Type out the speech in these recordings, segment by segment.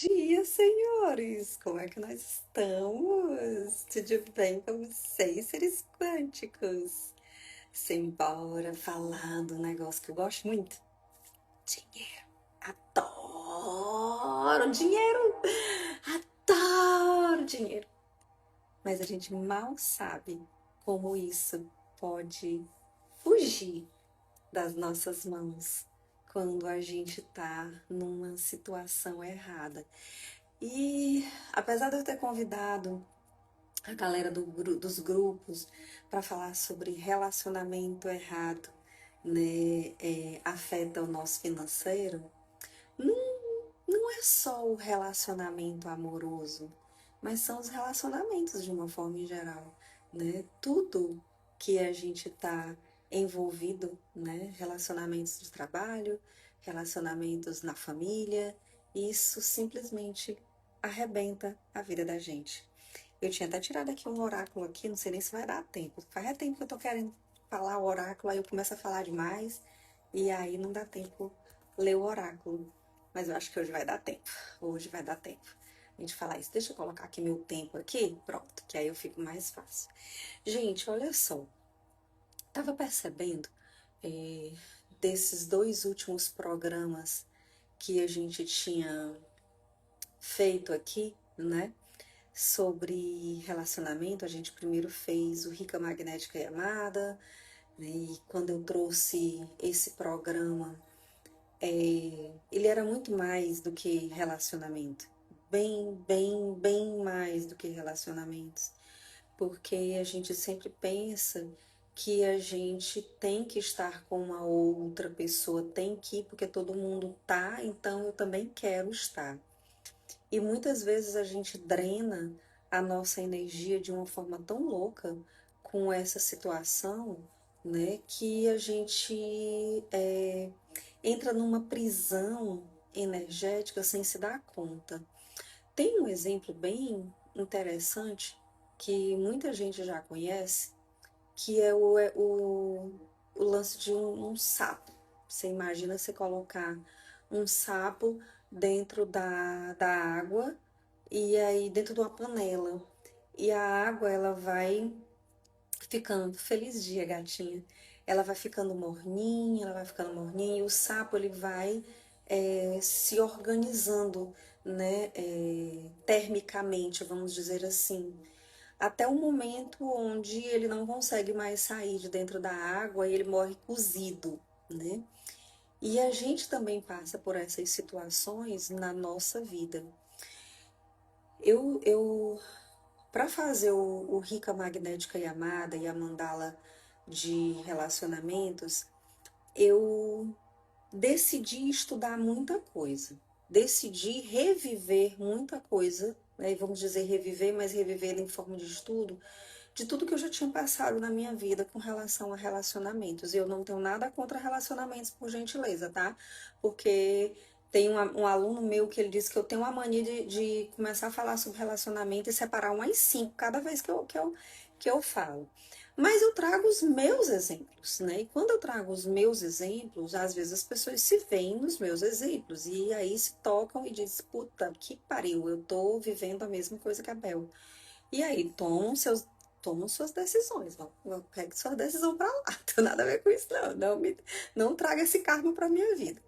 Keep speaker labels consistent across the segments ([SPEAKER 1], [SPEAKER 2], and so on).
[SPEAKER 1] dia, senhores! Como é que nós estamos? Tudo bem com vocês, seres quânticos? Simbora falar do negócio que eu gosto muito: dinheiro. Adoro dinheiro! Adoro dinheiro! Mas a gente mal sabe como isso pode fugir das nossas mãos quando a gente tá numa situação errada. E apesar de eu ter convidado a galera dos grupos para falar sobre relacionamento errado, né, afeta o nosso financeiro, não é só o relacionamento amoroso, mas são os relacionamentos de uma forma em geral, né? Tudo que a gente está envolvido, né? Relacionamentos de trabalho, relacionamentos na família, isso simplesmente arrebenta a vida da gente. Eu tinha até tirado aqui um oráculo aqui, não sei nem se vai dar tempo. Faz tempo que eu tô querendo falar o oráculo, aí eu começo a falar demais e aí não dá tempo ler o oráculo. Mas eu acho que hoje vai dar tempo. Hoje vai dar tempo a gente falar isso. Deixa eu colocar aqui meu tempo aqui, pronto, que aí eu fico mais fácil. Gente, olha só, tava percebendo eh, desses dois últimos programas que a gente tinha feito aqui, né? Sobre relacionamento, a gente primeiro fez o Rica Magnética e Amada, né? E quando eu trouxe esse programa, ele era muito mais do que relacionamento. Bem mais do que relacionamentos. Porque a gente sempre pensa que a gente tem que estar com uma outra pessoa, tem que ir porque todo mundo tá, então eu também quero estar. E muitas vezes a gente drena a nossa energia de uma forma tão louca com essa situação, né, que a gente entra numa prisão energética sem se dar conta. Tem um exemplo bem interessante que muita gente já conhece, que é o lance de um sapo. Você imagina você colocar um sapo dentro da água e aí dentro de uma panela. E a água ela vai ficando, feliz dia, gatinha. Ela vai ficando morninha, ela vai ficando morninha, e o sapo ele vai se organizando, né, termicamente, vamos dizer assim, até o momento onde ele não consegue mais sair de dentro da água e ele morre cozido, né? E a gente também passa por essas situações na nossa vida. Eu para fazer o Rica Magnética Yamada e a mandala de relacionamentos, eu decidi estudar muita coisa, decidi reviver muita coisa, né? Vamos dizer reviver, mas reviver em forma de estudo, de tudo que eu já tinha passado na minha vida com relação a relacionamentos. E eu não tenho nada contra relacionamentos, por gentileza, tá? Porque tem um aluno meu que ele disse que eu tenho uma mania de começar a falar sobre relacionamento e separar umas cinco cada vez que eu falo. Mas eu trago os meus exemplos, né? E quando eu trago os meus exemplos, às vezes as pessoas se veem nos meus exemplos e aí se tocam e dizem, puta, que pariu, eu tô vivendo a mesma coisa que a Bel. E aí tomam suas decisões, pegue sua decisão pra lá, não tem nada a ver com isso não traga esse karma pra minha vida,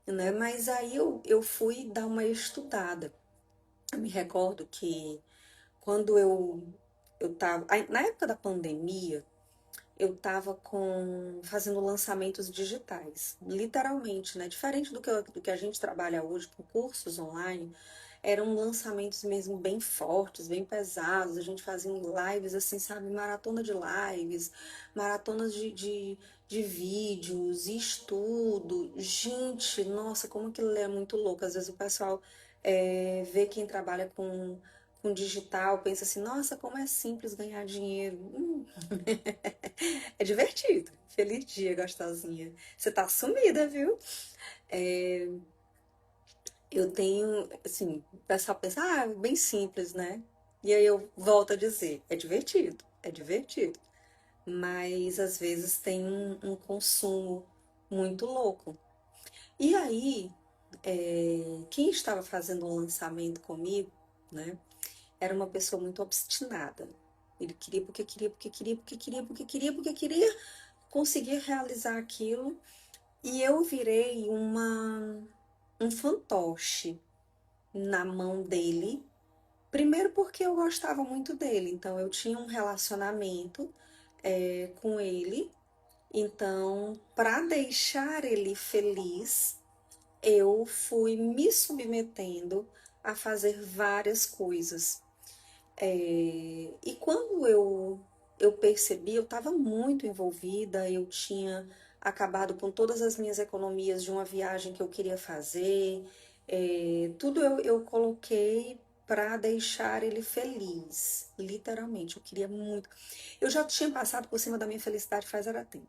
[SPEAKER 1] né? Mas aí eu fui dar uma estudada. Eu me recordo que quando eu tava, na época da pandemia, eu tava fazendo lançamentos digitais, literalmente, né? Diferente do que a gente trabalha hoje com cursos online, eram lançamentos mesmo bem fortes, bem pesados. A gente fazia lives assim, sabe? Maratona de lives, maratonas de vídeos, e estudo. Gente, nossa, como aquilo é muito louco. Às vezes o pessoal vê quem trabalha com digital, pensa assim, nossa, como é simples ganhar dinheiro. É divertido. Feliz dia, gostosinha. Você tá sumida, viu? É, eu tenho, assim, o pessoal pensa, bem simples, né? E aí eu volto a dizer, é divertido. Mas às vezes tem um consumo muito louco. E aí, quem estava fazendo um lançamento comigo, né, era uma pessoa muito obstinada. Ele queria porque queria, porque queria, porque queria, porque queria, porque queria conseguir realizar aquilo. E eu virei um fantoche na mão dele. Primeiro porque eu gostava muito dele, então eu tinha um relacionamento com ele. Então, para deixar ele feliz, eu fui me submetendo a fazer várias coisas. E quando eu percebi, eu estava muito envolvida, eu tinha acabado com todas as minhas economias de uma viagem que eu queria fazer, tudo eu coloquei para deixar ele feliz, literalmente, eu queria muito. Eu já tinha passado por cima da minha felicidade faz era tempo.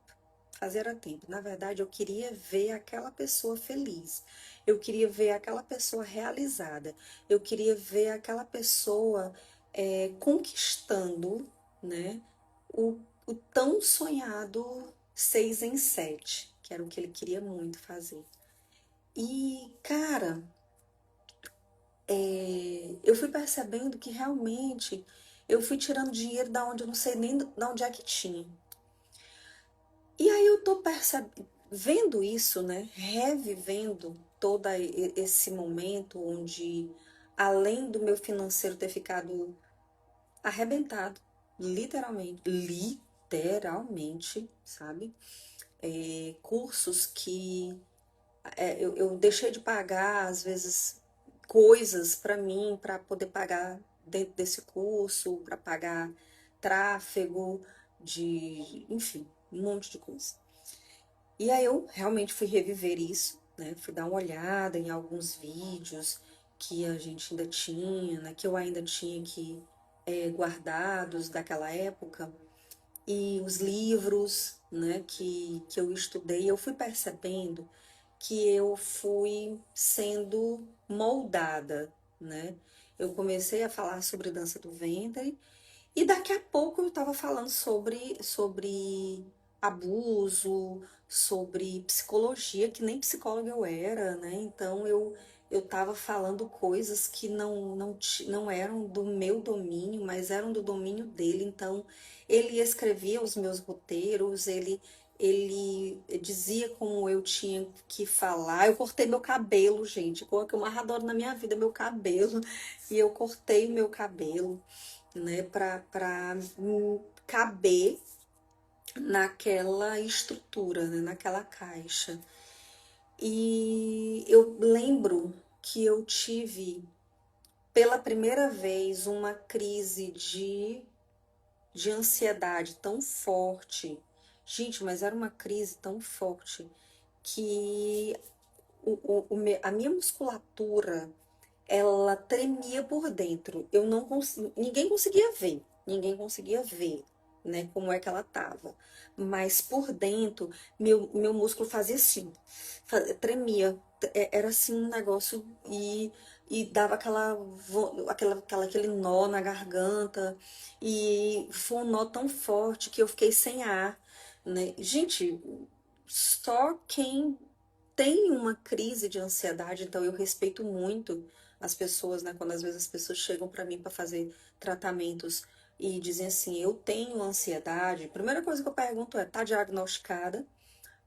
[SPEAKER 1] Fazia era tempo. Na verdade, eu queria ver aquela pessoa feliz. Eu queria ver aquela pessoa realizada. Eu queria ver aquela pessoa conquistando, né, o tão sonhado 6 em 7, que era o que ele queria muito fazer. E, cara, eu fui percebendo que realmente eu fui tirando dinheiro da onde eu não sei nem da onde é que tinha. E aí eu tô vendo isso, né, revivendo todo esse momento onde, além do meu financeiro ter ficado arrebentado, literalmente, sabe? Cursos que eu deixei de pagar, às vezes, coisas para mim, para poder pagar dentro desse curso, para pagar tráfego, enfim, um monte de coisa. E aí eu realmente fui reviver isso, né? Fui dar uma olhada em alguns vídeos que a gente ainda tinha, né? Que eu ainda tinha aqui guardados daquela época, e os livros, né, que eu estudei, eu fui percebendo que eu fui sendo moldada, né? Eu comecei a falar sobre dança do ventre e daqui a pouco eu estava falando sobre abuso, sobre psicologia, que nem psicóloga eu era, né? Então eu estava falando coisas que não eram do meu domínio, mas eram do domínio dele. Então ele escrevia os meus roteiros, ele dizia como eu tinha que falar. Eu cortei meu cabelo, gente. Coisa que eu mais adoro na minha vida, meu cabelo. E eu cortei o meu cabelo, né, para caber naquela estrutura, né, naquela caixa. E eu lembro que eu tive pela primeira vez uma crise de ansiedade tão forte. Gente, mas era uma crise tão forte que a minha musculatura ela tremia por dentro. Eu não ninguém conseguia ver, né, como é que ela tava. Mas por dentro, meu músculo fazia assim, tremia. Era assim um negócio e dava aquele nó na garganta. E foi um nó tão forte que eu fiquei sem ar, né? Gente, só quem tem uma crise de ansiedade, então eu respeito muito as pessoas, né? Quando às vezes as pessoas chegam para mim para fazer tratamentos e dizem assim, eu tenho ansiedade. A primeira coisa que eu pergunto é, tá diagnosticada?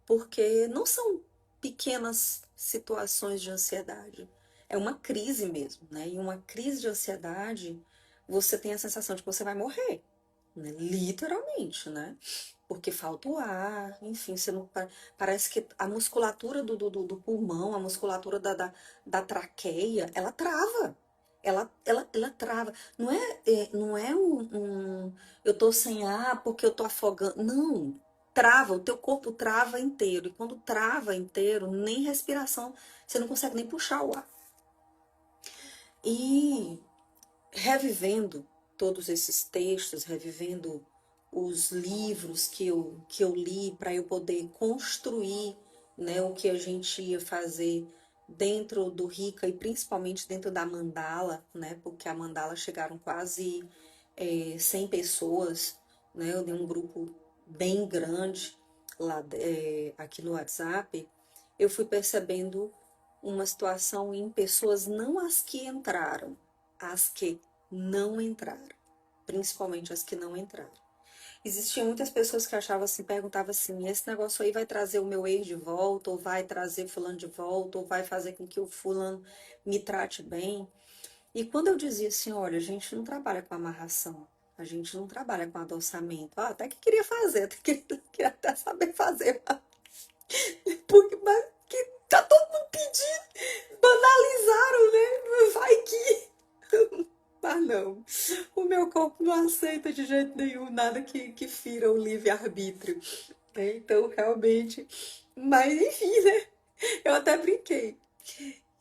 [SPEAKER 1] Porque não são pequenas situações de ansiedade. É uma crise mesmo, né? E uma crise de ansiedade, você tem a sensação de que você vai morrer, né? Literalmente, né? Porque falta o ar, enfim, você não, parece que a musculatura do pulmão, a musculatura da traqueia, ela trava. Ela trava. Não é eu tô sem ar porque eu tô afogando. Não, trava, o teu corpo trava inteiro. E quando trava inteiro, nem respiração, você não consegue nem puxar o ar. E revivendo todos esses textos, revivendo os livros que eu li para eu poder construir, né, o que a gente ia fazer dentro do Rica e principalmente dentro da Mandala, né, porque a Mandala chegaram quase 100 pessoas, né, eu dei um grupo bem grande lá aqui no WhatsApp, eu fui percebendo uma situação em pessoas, não as que entraram, as que não entraram, principalmente as que não entraram. Existiam muitas pessoas que achavam assim, perguntavam assim, esse negócio aí vai trazer o meu ex de volta, ou vai trazer fulano de volta, ou vai fazer com que o fulano me trate bem. E quando eu dizia assim, olha, a gente não trabalha com amarração, a gente não trabalha com adoçamento. Ah, até que queria fazer, até queria até saber fazer, porque mas, que tá todo mundo pedindo, banalizaram, né? Vai que... Ah, não. O meu corpo não aceita de jeito nenhum nada que fira o livre-arbítrio, né? Então, realmente... Mas, enfim, né? Eu até brinquei.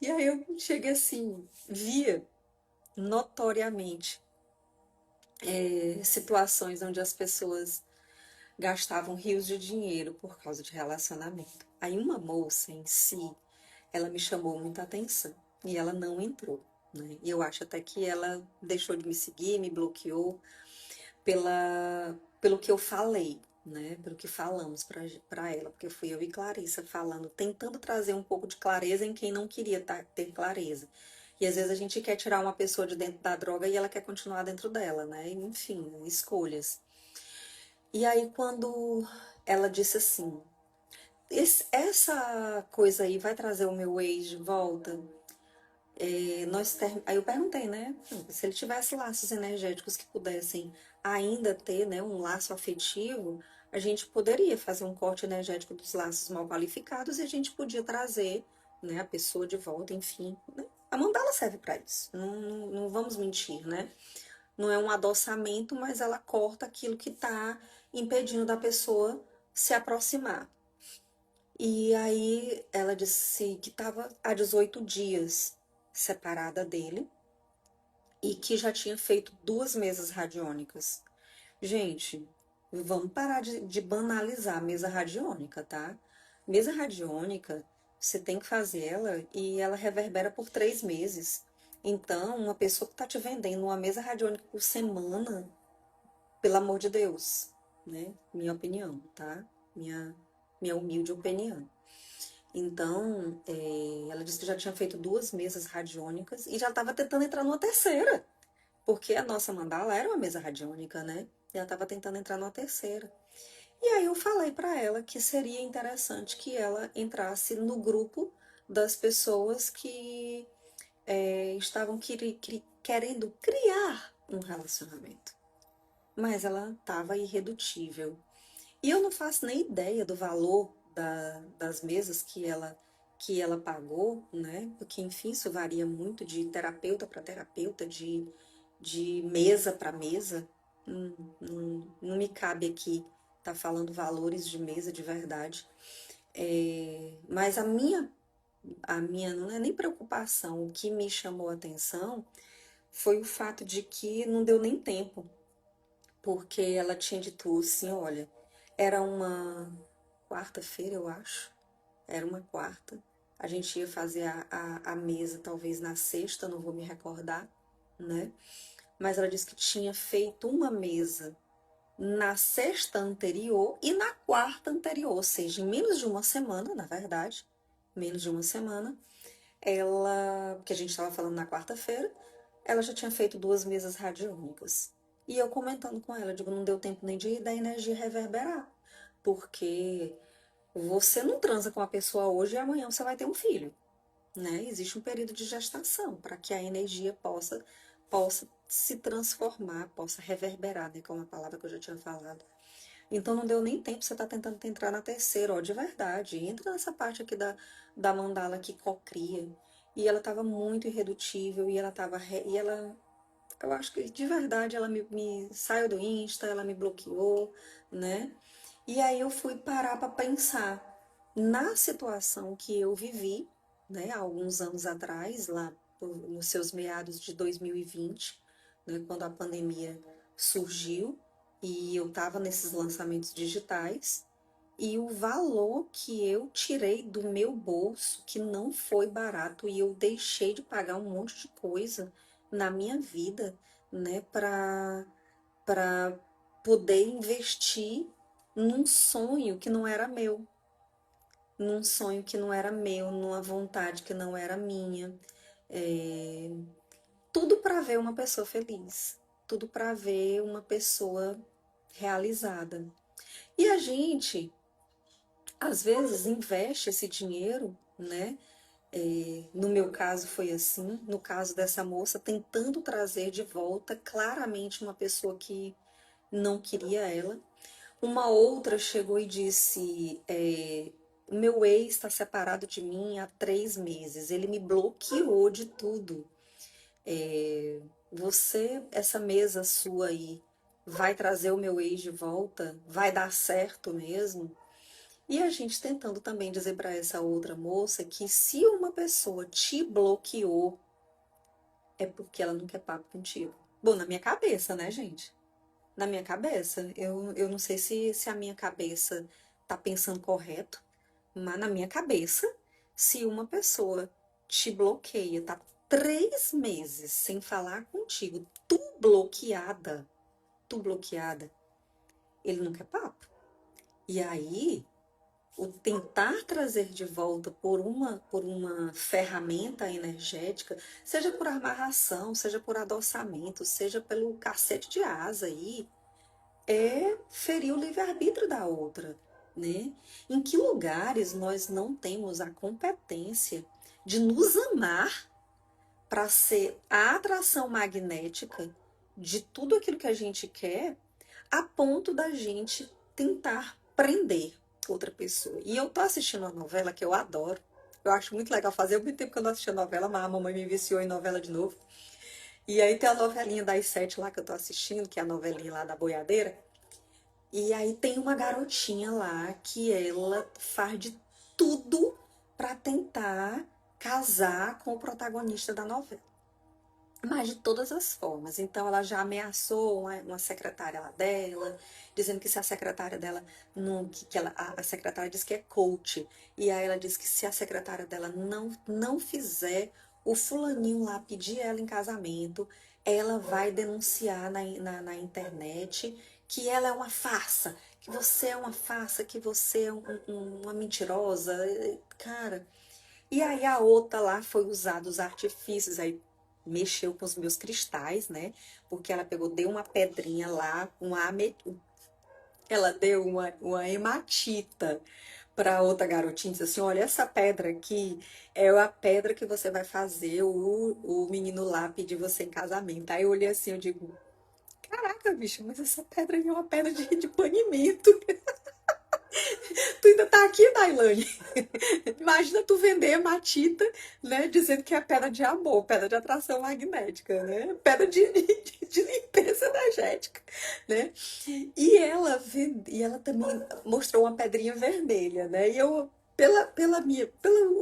[SPEAKER 1] E aí eu cheguei assim, via notoriamente situações onde as pessoas gastavam rios de dinheiro por causa de relacionamento. Aí uma moça em si, ela me chamou muita atenção e ela não entrou, né? E eu acho até que ela deixou de me seguir, me bloqueou pelo que eu falei, né? Pelo que falamos para ela, porque fui eu e Clarissa falando, tentando trazer um pouco de clareza em quem não queria ter clareza. E às vezes a gente quer tirar uma pessoa de dentro da droga e ela quer continuar dentro dela, né? Enfim, escolhas. E aí quando ela disse assim, essa coisa aí vai trazer o meu ex de volta? Aí eu perguntei, né? Se ele tivesse laços energéticos que pudessem ainda ter, né, um laço afetivo, a gente poderia fazer um corte energético dos laços mal qualificados e a gente podia trazer, né, a pessoa de volta, enfim. Né? A mandala serve para isso. Não vamos mentir, né? Não é um adoçamento, mas ela corta aquilo que está impedindo da pessoa se aproximar. E aí ela disse que estava há 18 dias separada dele e que já tinha feito 2 mesas radiônicas. Gente, vamos parar de banalizar a mesa radiônica, tá? Mesa radiônica, você tem que fazer ela e ela reverbera por 3 meses. Então, uma pessoa que está te vendendo uma mesa radiônica por semana, pelo amor de Deus, né? Minha opinião, tá? Minha humilde opinião. Então, ela disse que já tinha feito 2 mesas radiônicas e já estava tentando entrar numa terceira, porque a nossa mandala era uma mesa radiônica, né? E ela estava tentando entrar numa terceira. E aí eu falei para ela que seria interessante que ela entrasse no grupo das pessoas que estavam querendo criar um relacionamento. Mas ela estava irredutível. E eu não faço nem ideia do valor das mesas que ela pagou, né? Porque, enfim, isso varia muito de terapeuta para terapeuta, de mesa para mesa. Não me cabe aqui estar falando valores de mesa de verdade. Mas a minha não é nem preocupação, o que me chamou a atenção foi o fato de que não deu nem tempo, porque ela tinha dito assim, olha, era uma quarta-feira, eu acho. Era uma quarta. A gente ia fazer a mesa talvez na sexta, não vou me recordar, né? Mas ela disse que tinha feito uma mesa na sexta anterior e na quarta anterior, ou seja, em menos de uma semana, na verdade, menos de uma semana, que a gente estava falando na quarta-feira, ela já tinha feito 2 mesas radiônicas. E eu comentando com ela, digo, não deu tempo nem da energia reverberar, porque você não transa com a pessoa hoje e amanhã você vai ter um filho, né? Existe um período de gestação para que a energia possa se transformar, possa reverberar, né? Que é uma palavra que eu já tinha falado. Então não deu nem tempo, você está tentando entrar na terceira, ó, de verdade. Entra nessa parte aqui da mandala que cocria. E ela estava muito irredutível, e ela estava. E ela. Eu acho que de verdade ela me saiu do Insta, ela me bloqueou, né? E aí eu fui parar para pensar na situação que eu vivi, né, há alguns anos atrás, lá nos seus meados de 2020, né, quando a pandemia surgiu e eu estava nesses lançamentos digitais, e o valor que eu tirei do meu bolso, que não foi barato, e eu deixei de pagar um monte de coisa na minha vida, né, para poder investir num sonho que não era meu, num sonho que não era meu, numa vontade que não era minha. É, tudo para ver uma pessoa feliz, tudo para ver uma pessoa realizada. E a gente, às vezes, investe esse dinheiro, né? No meu caso foi assim, no caso dessa moça, tentando trazer de volta claramente uma pessoa que não queria ela. Uma outra chegou e disse: o meu ex está separado de mim há 3 meses, ele me bloqueou de tudo. Essa mesa sua aí, vai trazer o meu ex de volta? Vai dar certo mesmo? E a gente tentando também dizer para essa outra moça que se uma pessoa te bloqueou, é porque ela não quer papo contigo. Bom, na minha cabeça, né, gente? Na minha cabeça. Eu não sei se a minha cabeça tá pensando correto, mas na minha cabeça, se uma pessoa te bloqueia, tá 3 meses sem falar contigo, tu bloqueada, ele não quer papo. E aí, o tentar trazer de volta por uma ferramenta energética, seja por amarração, seja por adoçamento, seja pelo cacete de asa aí, é ferir o livre-arbítrio da outra, né? Em que lugares nós não temos a competência de nos amar para ser a atração magnética de tudo aquilo que a gente quer, a ponto da gente tentar prender outra pessoa. E eu tô assistindo uma novela que eu adoro. Eu acho muito legal fazer. Muito tempo que eu não assisti a novela, mas a mamãe me viciou em novela de novo. E aí tem a novelinha das 7 lá que eu tô assistindo, que é a novelinha lá da boiadeira. E aí tem uma garotinha lá que ela faz de tudo para tentar casar com o protagonista da novela. Mas de todas as formas. Então ela já ameaçou uma secretária lá dela, dizendo que se a secretária dela não. Que ela, a secretária diz que é coach. E aí ela diz que se a secretária dela não fizer o fulaninho lá pedir ela em casamento, ela vai denunciar na internet que ela é uma farsa, que você é uma farsa, que você é uma mentirosa. Cara. E aí a outra lá foi usar os artifícios, aí mexeu com os meus cristais, né? Porque ela pegou, deu uma pedrinha lá, ela deu uma hematita para outra garotinha, disse assim, olha, essa pedra aqui é a pedra que você vai fazer o menino lá pedir você em casamento. Aí eu olhei assim, eu digo, caraca, bicho, mas essa pedra aí é uma pedra de banimento. Tu ainda tá aqui, Dailane? Imagina tu vender hematita, né? Dizendo que é pedra de amor, pedra de atração magnética, né? Pedra de limpeza energética, né? E ela também mostrou uma pedrinha vermelha, né? E eu, pelo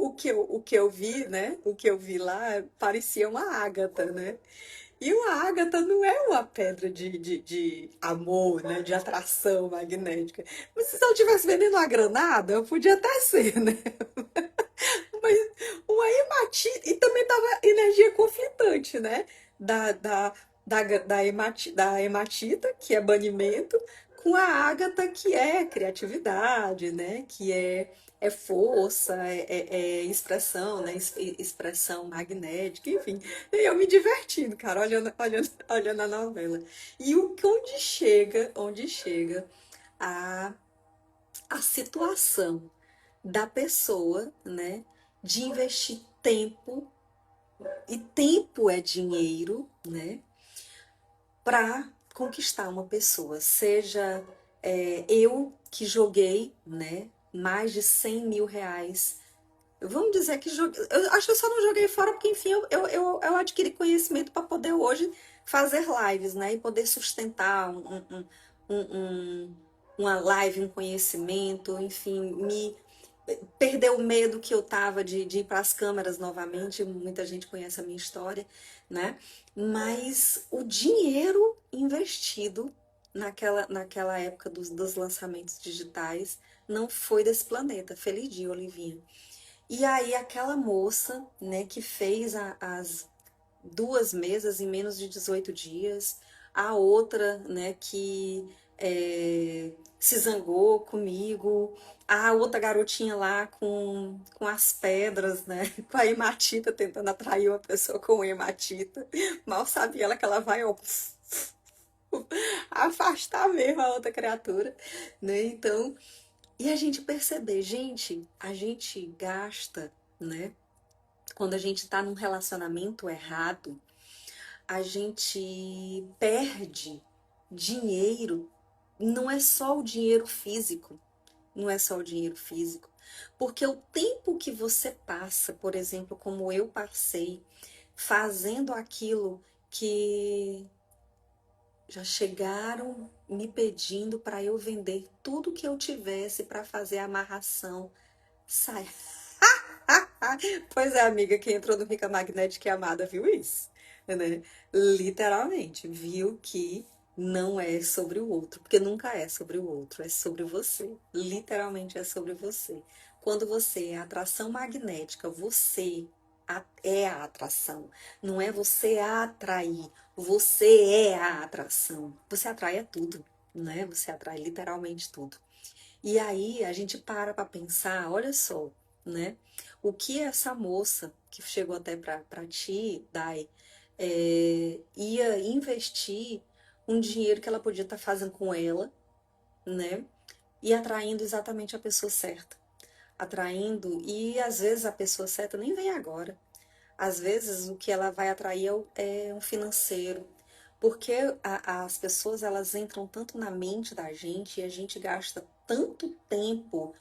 [SPEAKER 1] o que eu vi, né? O que eu vi lá, parecia uma ágata, né? E uma ágata não é uma pedra de amor, né? De atração magnética. Mas se ela estivesse vendendo uma granada, podia até ser, né? Mas uma hematite. E também tava energia conflitante, né? Da hematita, que é banimento, com a ágata, que é criatividade, né? Que é força, é expressão, né? Expressão magnética, enfim. E eu me divertindo, cara, olhando a novela. E onde chega a, a situação da pessoa, né, de investir tempo, e tempo é dinheiro, né, para conquistar uma pessoa. Seja eu que joguei, né, mais de 100 mil reais. Vamos dizer que joguei. Eu acho que eu só não joguei fora porque, enfim, eu adquiri conhecimento para poder hoje fazer lives, né, e poder sustentar uma live, um conhecimento, enfim, perder o medo que eu tava de ir para as câmeras novamente. Muita gente conhece a minha história, né? Mas o dinheiro investido naquela época dos lançamentos digitais não foi desse planeta. Feliz dia, Olivinha. E aí aquela moça, né, que fez as 2 mesas em menos de 18 dias, a outra, né, que se zangou comigo. A outra garotinha lá com as pedras, né? Com a hematita, tentando atrair uma pessoa com hematita. Mal sabia ela que ela vai, ó, afastar mesmo a outra criatura, né? Então, e a gente perceber, gente, a gente gasta, né? Quando a gente tá num relacionamento errado, a gente perde dinheiro. Não é só o dinheiro físico, não é só o dinheiro físico, porque o tempo que você passa, por exemplo, como eu passei, fazendo aquilo que já chegaram me pedindo para eu vender tudo que eu tivesse para fazer a amarração. Sai. Pois é, amiga, quem entrou no Rica Magnética e Amada viu isso, né? Literalmente, viu que não é sobre o outro, porque nunca é sobre o outro, é sobre você. Literalmente é sobre você. Quando você é atração magnética, você é a atração. Não é você a atrair, você é a atração. Você atrai é tudo, né? Você atrai literalmente tudo. E aí a gente para pensar, olha só, né? O que essa moça que chegou até para ti, Dai, ia investir um dinheiro que ela podia estar fazendo com ela, né? E atraindo exatamente a pessoa certa. Atraindo, e às vezes a pessoa certa nem vem agora. Às vezes o que ela vai atrair é um financeiro. Porque as pessoas elas entram tanto na mente da gente e a gente gasta tanto tempo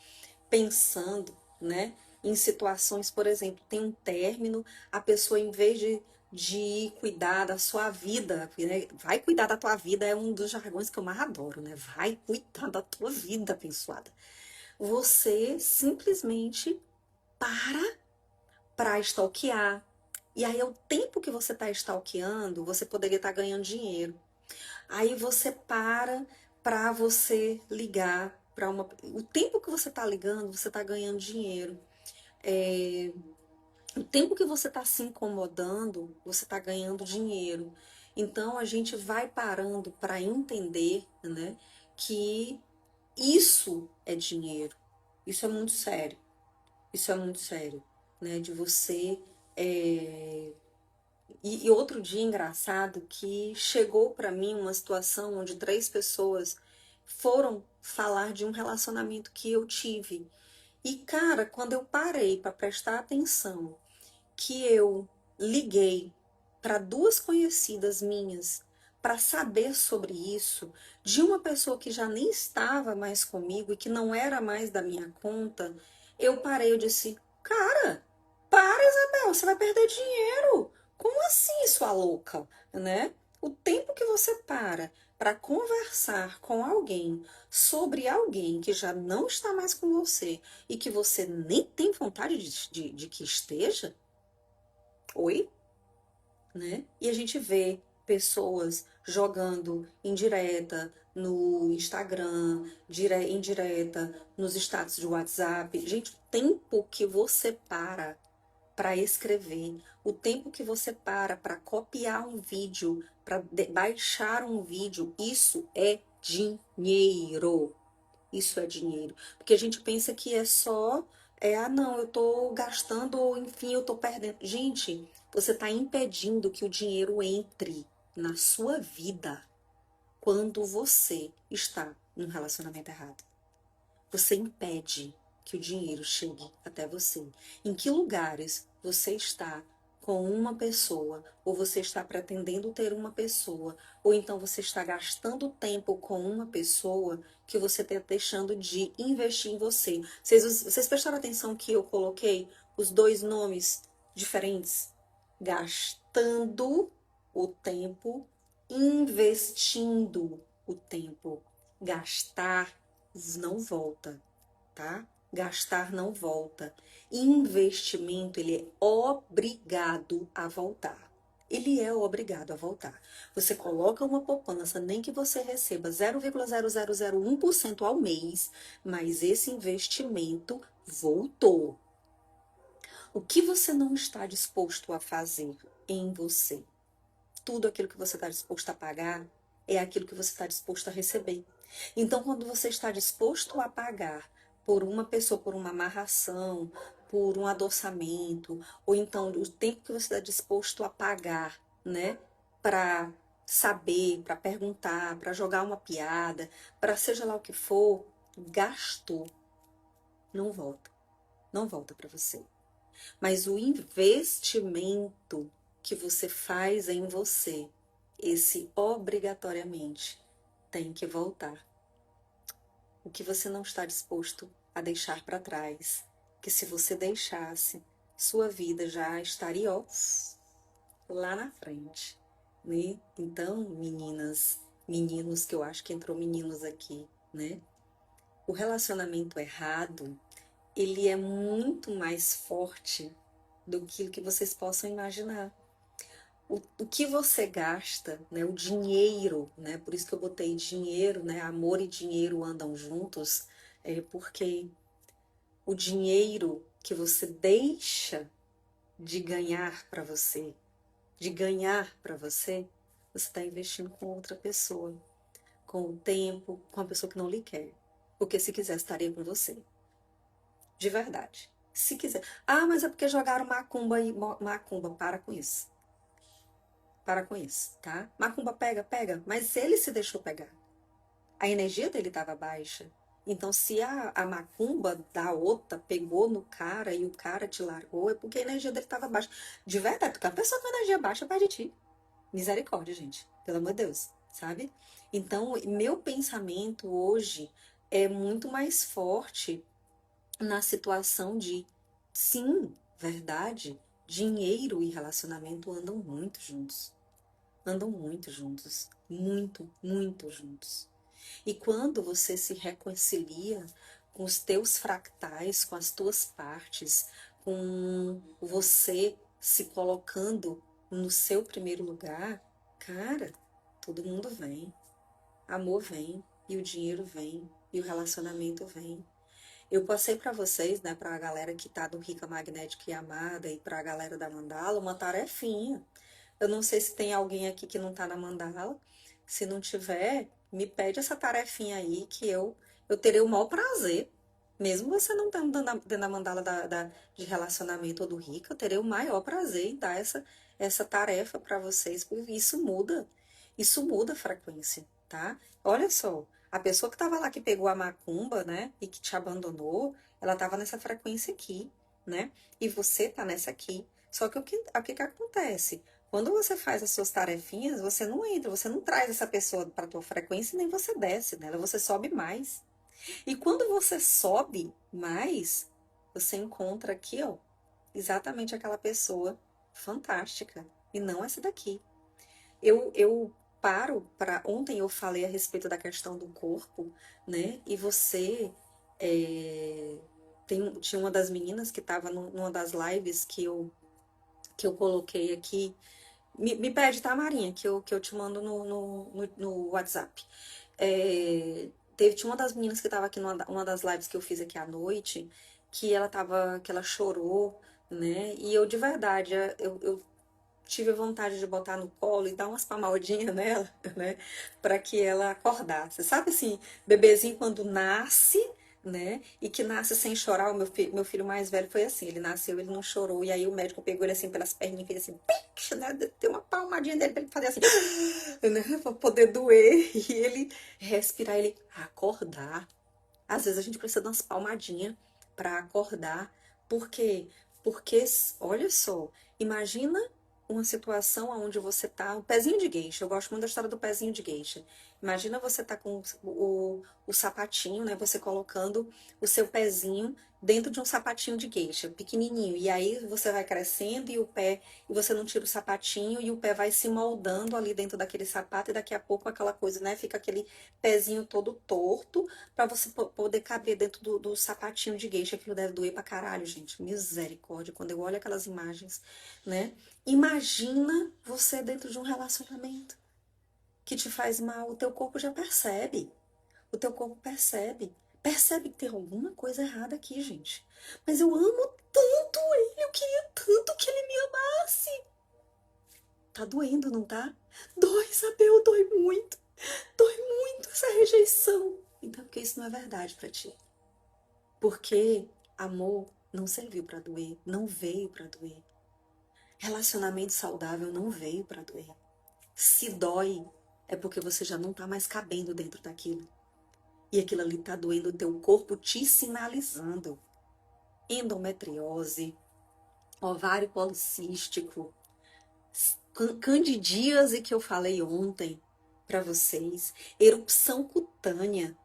[SPEAKER 1] pensando, né, em situações, por exemplo, tem um término, a pessoa em vez de ir cuidar da sua vida, né, vai cuidar da tua vida é um dos jargões que eu mais adoro, né? Vai cuidar da tua vida, abençoada. Você simplesmente para stalkear. E aí, o tempo que você está stalkeando, você poderia estar ganhando dinheiro. Aí você para você ligar para uma. O tempo que você está ligando, você está ganhando dinheiro. O tempo que você está se incomodando, você está ganhando dinheiro. Então a gente vai parando para entender, né, que isso é dinheiro. Isso é muito sério. Isso é muito sério, né? De você. E outro dia engraçado que chegou para mim uma situação onde 3 pessoas foram falar de um relacionamento que eu tive. E cara, quando eu parei para prestar atenção, que eu liguei para 2 conhecidas minhas para saber sobre isso, de uma pessoa que já nem estava mais comigo e que não era mais da minha conta, eu parei, eu disse, cara, para, Isabel, você vai perder dinheiro. Como assim, sua louca, né? O tempo que você para conversar com alguém sobre alguém que já não está mais com você e que você nem tem vontade de que esteja, oi? Né? E a gente vê pessoas jogando indireta no Instagram, indireta nos status de WhatsApp. Gente, o tempo que você para escrever, o tempo que você para copiar um vídeo, para baixar um vídeo, isso é dinheiro. Isso é dinheiro. Porque a gente pensa que é só, não, eu tô gastando, ou enfim, eu tô perdendo. Gente, você tá impedindo que o dinheiro entre na sua vida quando você está num relacionamento errado. Você impede que o dinheiro chegue até você. Em que lugares você está com uma pessoa, ou você está pretendendo ter uma pessoa, ou então você está gastando tempo com uma pessoa que você está deixando de investir em você. Vocês prestaram atenção que eu coloquei os 2 nomes diferentes? Gastando o tempo, investindo o tempo. Gastar não volta, tá? Gastar não volta. Investimento, ele é obrigado a voltar. Ele é obrigado a voltar. Você coloca uma poupança, nem que você receba 0,0001% ao mês, mas esse investimento voltou. O que você não está disposto a fazer em você? Tudo aquilo que você está disposto a pagar é aquilo que você está disposto a receber. Então, quando você está disposto a pagar por uma pessoa, por uma amarração, por um adoçamento, ou então o tempo que você está disposto a pagar, né, para saber, para perguntar, para jogar uma piada, para seja lá o que for, gastou, não volta, não volta para você. Mas o investimento que você faz em você, esse obrigatoriamente tem que voltar. O que você não está disposto a deixar para trás, que se você deixasse, sua vida já estaria, ó, lá na frente, né? Então, meninas, meninos, que eu acho que entrou meninos aqui, né? O relacionamento errado, ele é muito mais forte do que vocês possam imaginar. O que você gasta, né, o dinheiro, né, por isso que eu botei dinheiro, né, amor e dinheiro andam juntos, porque o dinheiro que você deixa de ganhar para você, você está investindo com outra pessoa, com o tempo, com a pessoa que não lhe quer. Porque se quiser, estaria com você. De verdade. Se quiser. Ah, mas é porque jogaram macumba aí. Macumba, para com isso. Para com isso, tá? Macumba pega, pega. Mas ele se deixou pegar. A energia dele estava baixa. Então, se a macumba da outra pegou no cara e o cara te largou, é porque a energia dele estava baixa. De verdade, porque a pessoa com energia baixa vai de ti. Misericórdia, gente. Pelo amor de Deus, sabe? Então, meu pensamento hoje é muito mais forte na situação de, sim, verdade, dinheiro e relacionamento andam muito juntos. Andam muito juntos. Muito, muito juntos. E quando você se reconcilia com os teus fractais, com as tuas partes, com você se colocando no seu primeiro lugar, cara, todo mundo vem. Amor vem, e o dinheiro vem, e o relacionamento vem. Eu passei para vocês, né, para a galera que tá do Rica Magnética e Amada e para a galera da Mandala, uma tarefinha. Eu não sei se tem alguém aqui que não tá na Mandala. Se não tiver, me pede essa tarefinha aí que eu terei o maior prazer. Mesmo você não estando dentro da mandala de relacionamento ou do Rica, eu terei o maior prazer em dar essa tarefa para vocês, porque isso muda a frequência, tá? Olha só, a pessoa que estava lá que pegou a macumba, né, e que te abandonou, ela estava nessa frequência aqui, né? E você tá nessa aqui. Só que o que acontece? Quando você faz as suas tarefinhas, você não entra, você não traz essa pessoa para tua frequência, nem você desce nela, você sobe mais. E quando você sobe mais, você encontra aqui, ó, exatamente aquela pessoa fantástica, e não essa daqui. Eu paro para. Ontem eu falei a respeito da questão do corpo, né? E você. é, tinha uma das meninas que estava numa das lives que eu coloquei aqui. Me pede, tá, Marinha? Que eu te mando no WhatsApp. Tinha uma das meninas que estava aqui numa das lives que eu fiz aqui à noite, que ela chorou, né? E eu, de verdade, eu tive vontade de botar no colo e dar umas palmadinhas nela, né? Para que ela acordasse. Sabe assim, bebezinho quando nasce, né? E que nasce sem chorar. Meu filho mais velho foi assim, ele nasceu, ele não chorou. E aí o médico pegou ele assim pelas perninhas e fez assim, pique, né? Deu uma palmadinha dele para ele fazer assim, né? Para poder doer. E ele respirar, ele acordar. Às vezes a gente precisa de umas palmadinhas para acordar. Por quê? Porque, olha só, imagina uma situação onde você tá, um pezinho de geisha, eu gosto muito da história do pezinho de geisha. Imagina você tá com o sapatinho, né? Você colocando o seu pezinho dentro de um sapatinho de geisha, pequenininho. E aí você vai crescendo e você não tira o sapatinho e o pé vai se moldando ali dentro daquele sapato e daqui a pouco aquela coisa, né? Fica aquele pezinho todo torto para você poder caber dentro do sapatinho de geisha. Aquilo deve doer pra caralho, gente. Misericórdia. Quando eu olho aquelas imagens, né? Imagina você dentro de um relacionamento que te faz mal. O teu corpo já percebe. O teu corpo percebe. Percebe que tem alguma coisa errada aqui, gente. Mas eu amo tanto ele. Eu queria tanto que ele me amasse. Tá doendo, não tá? Dói, Isabel, dói muito. Dói muito essa rejeição. Então, porque isso não é verdade pra ti. Porque amor não serviu pra doer, não veio pra doer. Relacionamento saudável não veio pra doer. Se dói, é porque você já não tá mais cabendo dentro daquilo. E aquilo ali tá doendo o teu corpo te sinalizando. Endometriose, ovário policístico, candidíase que eu falei ontem para vocês, erupção cutânea,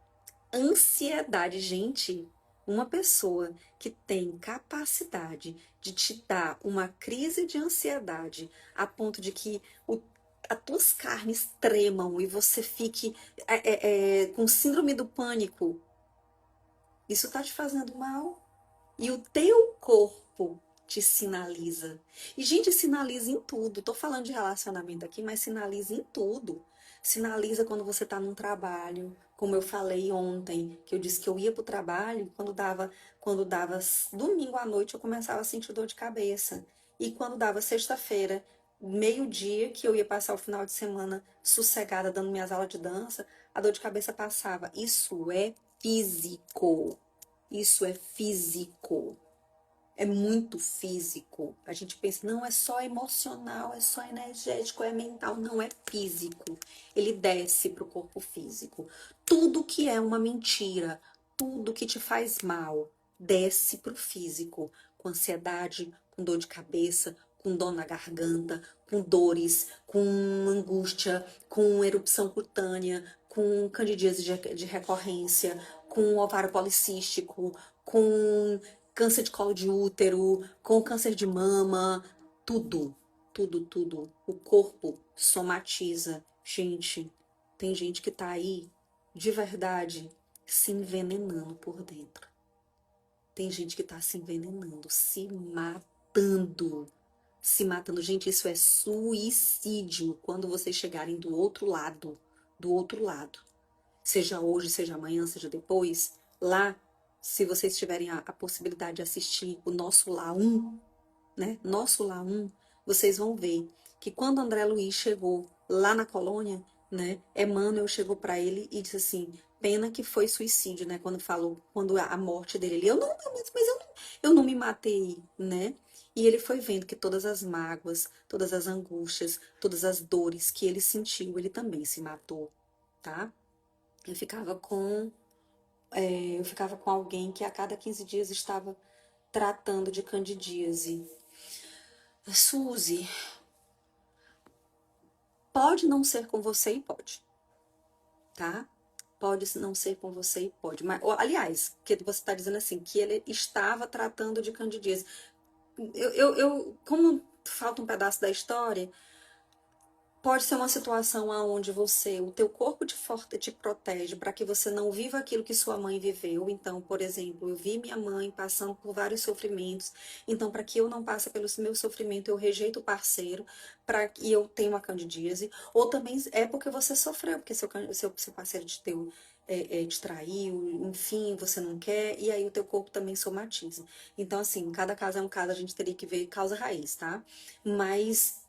[SPEAKER 1] ansiedade. Gente, uma pessoa que tem capacidade de te dar uma crise de ansiedade a ponto de que as tuas carnes tremam e você fique com síndrome do pânico, isso tá te fazendo mal. E o teu corpo te sinaliza. E, gente, sinaliza em tudo. Tô falando de relacionamento aqui, mas sinaliza em tudo. Sinaliza quando você tá num trabalho, como eu falei ontem, que eu disse que eu ia pro trabalho, quando dava domingo à noite, eu começava a sentir dor de cabeça. E quando dava sexta-feira, meio-dia, que eu ia passar o final de semana sossegada, dando minhas aulas de dança, a dor de cabeça passava. Isso é físico. Isso é físico. É muito físico. A gente pensa, não, é só emocional, é só energético, é mental. Não, é físico. Ele desce para o corpo físico. Tudo que é uma mentira, tudo que te faz mal, desce para o físico. Com ansiedade, com dor de cabeça, com dor na garganta, com dores, com angústia, com erupção cutânea, com candidíase de recorrência, com ovário policístico, com câncer de colo de útero, com câncer de mama, tudo, tudo, tudo. O corpo somatiza. Gente, tem gente que tá aí, de verdade, se envenenando por dentro. Tem gente que tá se envenenando, se matando. Se matando. Gente, isso é suicídio quando vocês chegarem do outro lado. Do outro lado. Seja hoje, seja amanhã, seja depois, lá, se vocês tiverem a possibilidade de assistir o Nosso Lá 1, né? Nosso Lá 1, vocês vão ver que quando André Luiz chegou lá na colônia, né? Emmanuel chegou para ele e disse assim, pena que foi suicídio, né? Quando a morte dele, ele, eu não me matei, né? E ele foi vendo que todas as mágoas, todas as angústias, todas as dores que ele sentiu, ele também se matou, tá? Eu ficava com alguém que a cada 15 dias estava tratando de candidíase. Suzy, pode não ser com você e pode, tá? Pode não ser com você e pode. Mas, aliás, que você está dizendo assim, que ele estava tratando de candidíase. Como falta um pedaço da história, pode ser uma situação onde o teu corpo te protege para que você não viva aquilo que sua mãe viveu. Então, por exemplo, eu vi minha mãe passando por vários sofrimentos. Então, para que eu não passe pelo meu sofrimento, eu rejeito o parceiro e eu tenho uma candidíase. Ou também é porque você sofreu, porque seu parceiro te traiu, enfim, você não quer, e aí o teu corpo também somatiza. Então, assim, cada caso é um caso, a gente teria que ver causa raiz, tá? Mas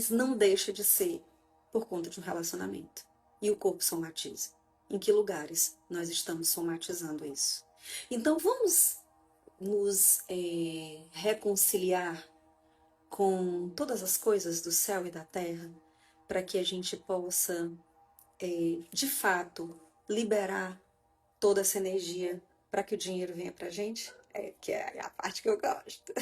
[SPEAKER 1] não deixa de ser por conta de um relacionamento. E o corpo somatiza. Em que lugares nós estamos somatizando isso? Então vamos nos reconciliar com todas as coisas do céu e da terra, para que a gente possa, de fato, liberar toda essa energia para que o dinheiro venha para a gente? Que é a parte que eu gosto.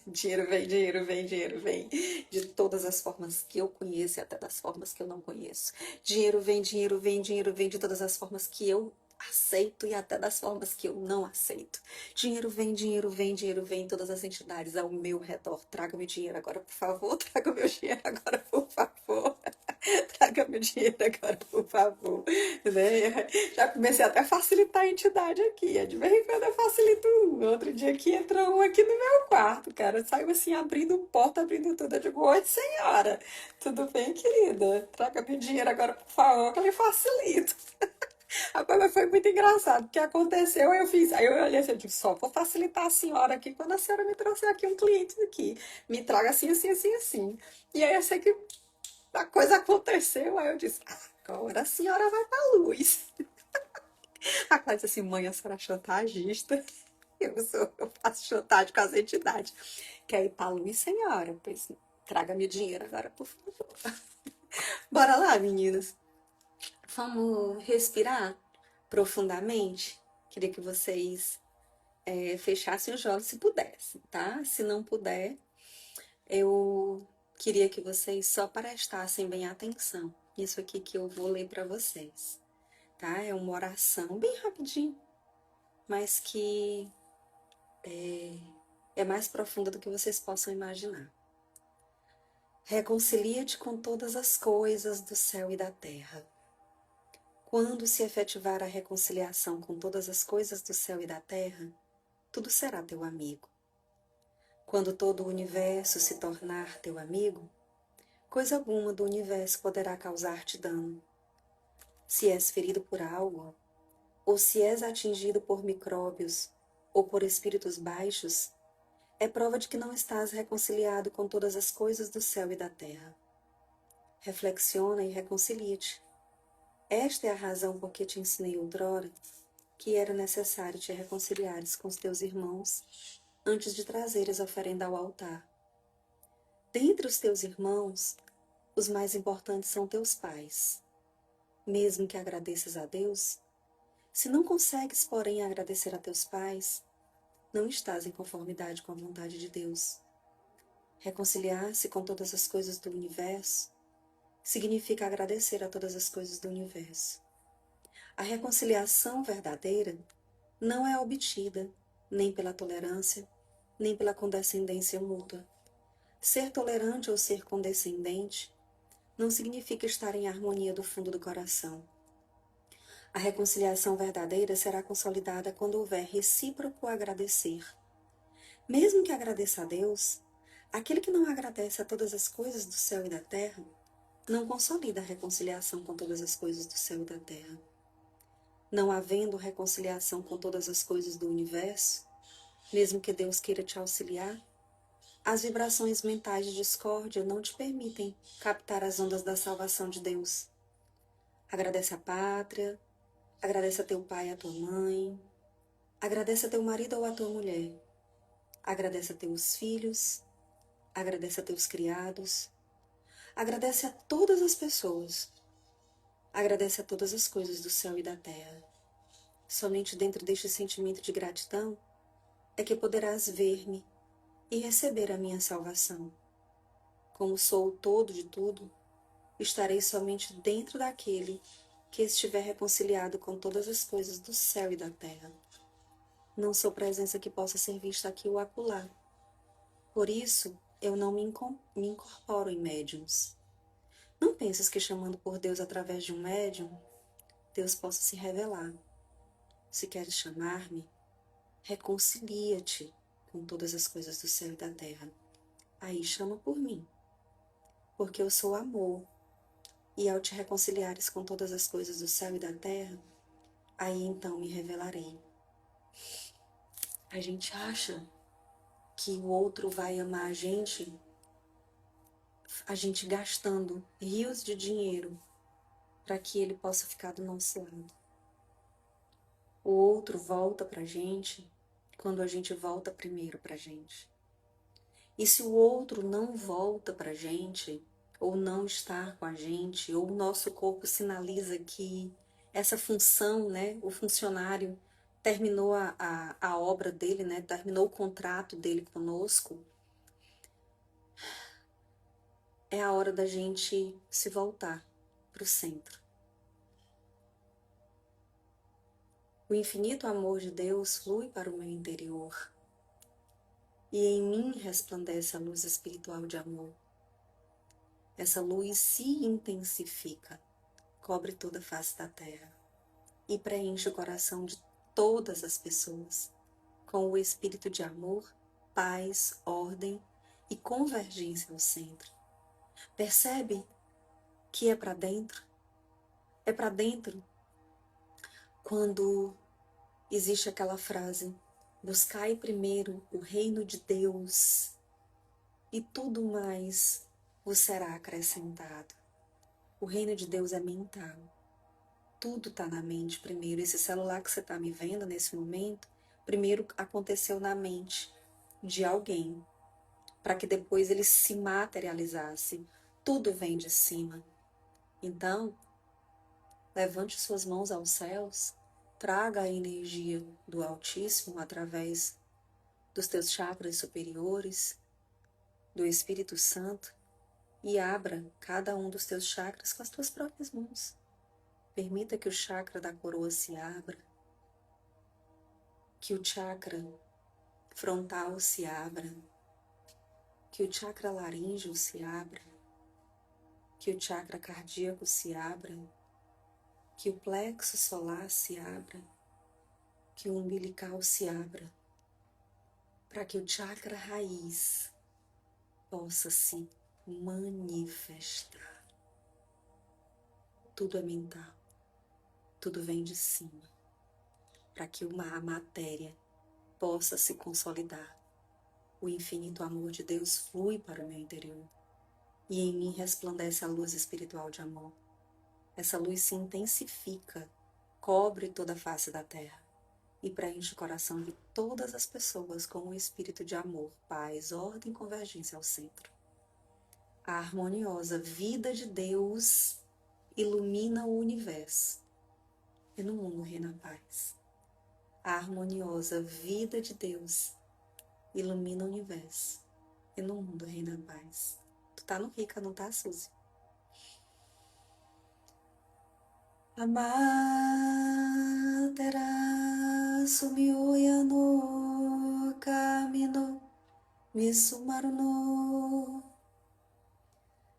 [SPEAKER 1] Dinheiro vem, dinheiro vem, dinheiro vem. De todas as formas que eu conheço e até das formas que eu não conheço. Dinheiro vem, dinheiro vem, dinheiro vem de todas as formas que eu aceito e até das formas que eu não aceito. Dinheiro vem, dinheiro vem, dinheiro vem. Todas as entidades ao meu redor. Traga meu dinheiro agora, por favor. Traga meu dinheiro agora, por favor. Traga meu dinheiro agora, por favor. Né? Já comecei até a facilitar a entidade aqui. De vez em quando eu facilito um. Outro dia aqui entrou um aqui no meu quarto, cara. Saiu assim, abrindo porta, abrindo tudo. Eu digo, oi, senhora. Tudo bem, querida? Traga meu dinheiro agora, por favor, que eu lhe facilito. Mas foi muito engraçado. O que aconteceu, eu fiz. Aí eu olhei assim, eu disse, só vou facilitar a senhora aqui quando a senhora me trouxer aqui um cliente aqui. Me traga assim, assim, assim, assim. E aí eu sei que A coisa aconteceu, aí eu disse, agora a senhora vai pra luz. A Clara disse assim, mãe, a senhora é chantagista. Eu faço chantagem com as entidades. Quer ir pra luz, senhora? Pois traga-me o dinheiro agora, por favor. Bora lá, meninas. Vamos respirar profundamente. Queria que vocês fechassem os olhos se pudessem, tá? Se não puder, eu queria que vocês só prestassem bem atenção. Isso aqui que eu vou ler para vocês, tá? É uma oração bem rapidinho, mas que é mais profunda do que vocês possam imaginar. Reconcilia-te com todas as coisas do céu e da terra. Quando se efetivar a reconciliação com todas as coisas do céu e da terra, tudo será teu amigo. Quando todo o universo se tornar teu amigo, coisa alguma do universo poderá causar-te dano. Se és ferido por algo, ou se és atingido por micróbios ou por espíritos baixos, é prova de que não estás reconciliado com todas as coisas do céu e da terra. Reflexiona e reconcilia-te. Esta é a razão por que te ensinei outrora que era necessário te reconciliares com os teus irmãos antes de trazeres a oferenda ao altar. Dentre os teus irmãos, os mais importantes são teus pais. Mesmo que agradeças a Deus, se não consegues, porém, agradecer a teus pais, não estás em conformidade com a vontade de Deus. Reconciliar-se com todas as coisas do universo significa agradecer a todas as coisas do universo. A reconciliação verdadeira não é obtida nem pela tolerância, nem pela condescendência mútua. Ser tolerante ou ser condescendente não significa estar em harmonia do fundo do coração. A reconciliação verdadeira será consolidada quando houver recíproco agradecer. Mesmo que agradeça a Deus, aquele que não agradece a todas as coisas do céu e da terra, não consolida a reconciliação com todas as coisas do céu e da terra. Não havendo reconciliação com todas as coisas do universo, mesmo que Deus queira te auxiliar, as vibrações mentais de discórdia não te permitem captar as ondas da salvação de Deus. Agradece a pátria, agradece a teu pai e a tua mãe, agradece a teu marido ou a tua mulher, agradece a teus filhos, agradece a teus criados, agradece a todas as pessoas, agradece a todas as coisas do céu e da terra. Somente dentro deste sentimento de gratidão é que poderás ver-me e receber a minha salvação. Como sou o todo de tudo, estarei somente dentro daquele que estiver reconciliado com todas as coisas do céu e da terra. Não sou presença que possa ser vista aqui ou acolá. Por isso, eu não me incorporo em médiums. Não penses que chamando por Deus através de um médium, Deus possa se revelar. Se queres chamar-me, reconcilia-te com todas as coisas do céu e da terra. Aí chama por mim, porque eu sou amor. E ao te reconciliares com todas as coisas do céu e da terra, aí então me revelarei. A gente acha que o outro vai amar a gente gastando rios de dinheiro para que ele possa ficar do nosso lado. O outro volta pra gente quando a gente volta primeiro pra gente. E se o outro não volta pra gente, ou não está com a gente, ou o nosso corpo sinaliza que essa função, né, o funcionário terminou a obra dele, né, terminou o contrato dele conosco, é a hora da gente se voltar para o centro. O infinito amor de Deus flui para o meu interior e em mim resplandece a luz espiritual de amor. Essa luz se intensifica, cobre toda a face da terra e preenche o coração de todas as pessoas com o espírito de amor, paz, ordem e convergência ao centro. Percebe que é para dentro? É para dentro quando existe aquela frase: buscai primeiro o reino de Deus e tudo mais vos será acrescentado. O reino de Deus é mental. Tudo está na mente primeiro. Esse celular que você está me vendo nesse momento, primeiro aconteceu na mente de alguém, para que depois ele se materializasse. Tudo vem de cima. Então, levante suas mãos aos céus, traga a energia do Altíssimo através dos teus chakras superiores, do Espírito Santo, e abra cada um dos teus chakras com as tuas próprias mãos. Permita que o chakra da coroa se abra, que o chakra frontal se abra, que o chakra laríngeo se abra, que o chakra cardíaco se abra, que o plexo solar se abra, que o umbilical se abra, para que o chakra raiz possa se manifestar. Tudo é mental, tudo vem de cima, para que a matéria possa se consolidar. O infinito amor de Deus flui para o meu interior e em mim resplandece a luz espiritual de amor. Essa luz se intensifica, cobre toda a face da terra e preenche o coração de todas as pessoas com o espírito de amor, paz, ordem e convergência ao centro. A harmoniosa vida de Deus ilumina o universo e no mundo reina a paz. A harmoniosa vida de Deus ilumina o universo e no mundo reina a paz. Tu tá no Rica, não tá, Suzy? Amatera sumioya no kamino misumaru no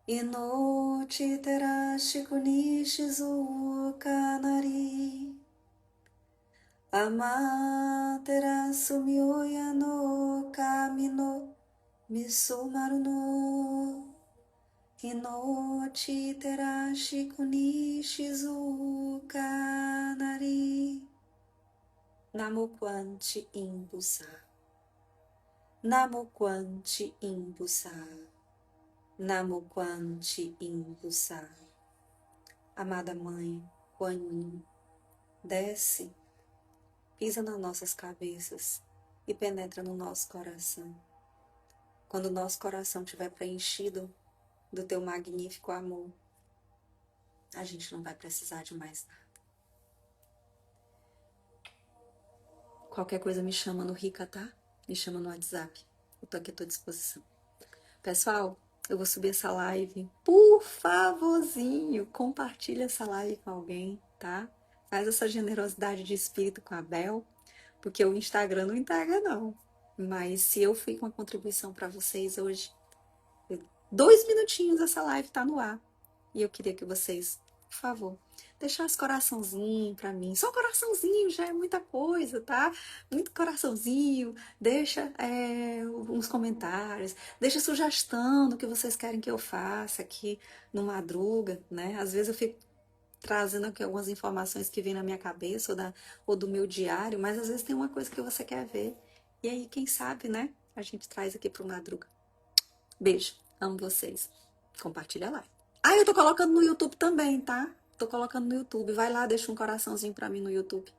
[SPEAKER 1] ino chitera shikuni shizu kanari. Amatera sumioya no kamino misumaru no inochi terashi kuni shizu kanari. Namo Quanti Imbusa. Namo Quanti Imbusa. Namo Quanti Imbusa. Amada Mãe, Kuan Yin, desce, pisa nas nossas cabeças e penetra no nosso coração. Quando o nosso coração estiver preenchido do teu magnífico amor, a gente não vai precisar de mais nada. Qualquer coisa me chama no Rica, tá? Me chama no WhatsApp. Eu tô aqui à tua disposição. Pessoal, eu vou subir essa live. Por favorzinho, compartilha essa live com alguém, tá? Faz essa generosidade de espírito com a Bel, porque o Instagram não entrega, não. Mas se eu fui com uma contribuição para vocês hoje, 2 minutinhos essa live tá no ar. E eu queria que vocês, por favor, deixassem coraçãozinho pra mim. Só coraçãozinho já é muita coisa, tá? Muito coraçãozinho. Deixa uns comentários. Deixa sugestão do que vocês querem que eu faça aqui no Madruga, né? Às vezes eu fico trazendo aqui algumas informações que vêm na minha cabeça ou do meu diário, mas às vezes tem uma coisa que você quer ver. E aí, quem sabe, né? A gente traz aqui pro Madruga. Beijo. Amo vocês. Compartilha lá. Eu tô colocando no YouTube também, tá? Tô colocando no YouTube. Vai lá, deixa um coraçãozinho pra mim no YouTube.